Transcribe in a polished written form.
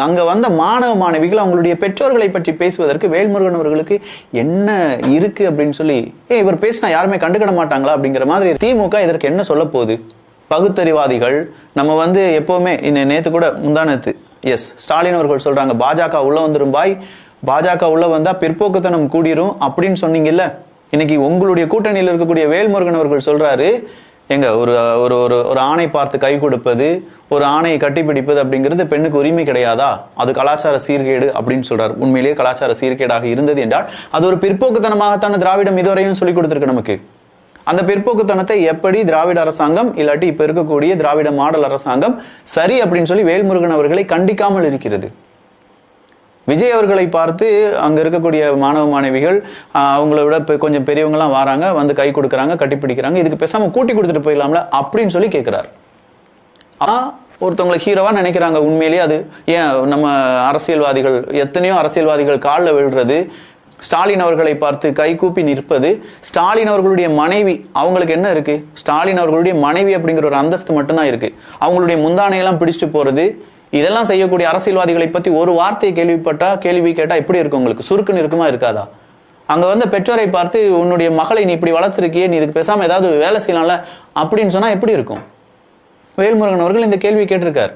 அங்க வந்த மாணவ மாணவிகள் அவங்களுடைய பெற்றோர்களை பற்றி பேசுவதற்கு வேல்முருகன் அவர்களுக்கு என்ன இருக்கு அப்படின்னு சொல்லி இவர் பேசினா யாருமே கண்டுக்கிட மாட்டாங்களா அப்படிங்கிற மாதிரி திமுக இதற்கு என்ன சொல்ல போகுது? பகுத்தறிவாதிகள் நம்ம எப்பவுமே நேத்து கூட முந்தானத்து ஸ்டாலின் அவர்கள் சொல்றாங்க பாஜக உள்ள வந்துரும் பாய், பாஜக உள்ள வந்தா பிற்போக்குத்தனம் கூடிரும் அப்படின்னு சொன்னீங்கல்ல. இன்னைக்கு உங்களுடைய கூட்டணியில் இருக்கக்கூடிய வேல்முருகன் அவர்கள் சொல்றாரு எங்க ஒரு ஒரு ஒரு ஆணை பார்த்து கை கொடுப்பது, ஒரு ஆணையை கட்டிப்பிடிப்பது அப்படிங்கிறது பெண்ணுக்கு உரிமை கிடையாதா, அது கலாச்சார சீர்கேடு அப்படின்னு சொல்றாரு. உண்மையிலேயே கலாச்சார சீர்கேடாக இருந்தது என்றால் அது ஒரு பிற்போக்குத்தனமாகத்தான திராவிடம் இதுவரையும் சொல்லிக் கொடுத்திருக்கு நமக்கு. அந்த பிற்போக்குத்தனத்தை எப்படி திராவிட அரசாங்கம் இல்லாட்டி இப்ப இருக்கக்கூடிய திராவிட மாடல் அரசாங்கம் சரி அப்படின்னு சொல்லி வேல்முருகன் அவர்களை கண்டிக்காமல் இருக்கிறது. விஜய் அவர்களை பார்த்து அங்க இருக்கக்கூடிய மாணவ மாணவிகள் அவங்கள விட கொஞ்சம் பெரியவங்கலாம் வராங்க, வந்து கை கொடுக்குறாங்க, கட்டிப்பிடிக்கிறாங்க, இதுக்கு பேசாம கூட்டி கொடுத்துட்டு போயிடலாம்ல அப்படின்னு சொல்லி கேட்கிறார். ஒருத்தவங்களை ஹீரோவா நினைக்கிறாங்க. உண்மையிலேயே அது ஏன் நம்ம அரசியல்வாதிகள் எத்தனையோ அரசியல்வாதிகள் காலில் விழுறது, ஸ்டாலின் அவர்களை பார்த்து கை கூப்பி நிற்பது, ஸ்டாலின் அவர்களுடைய மனைவி அவங்களுக்கு என்ன இருக்கு, ஸ்டாலின் அவர்களுடைய மனைவி அப்படிங்கிற ஒரு அந்தஸ்து மட்டும்தான் இருக்கு. அவங்களுடைய முந்தானையெல்லாம் பிடிச்சிட்டு போறது, இதெல்லாம் செய்யக்கூடிய அரசியல்வாதிகளை பத்தி ஒரு வார்த்தையை கேள்வி கேட்டா எப்படி இருக்கும் உங்களுக்கு? சுருக்குன்னு இருக்குமா இருக்காதா? அங்க பெற்றோரை பார்த்து உன்னுடைய மகளை நீ இப்படி வளர்த்திருக்கியே, நீ இதுக்கு பேசாம ஏதாவது வேலை செய்யலாம்ல அப்படின்னு சொன்னா எப்படி இருக்கும்? வேல்முருகன் அவர்கள் இந்த கேள்வி கேட்டிருக்காரு.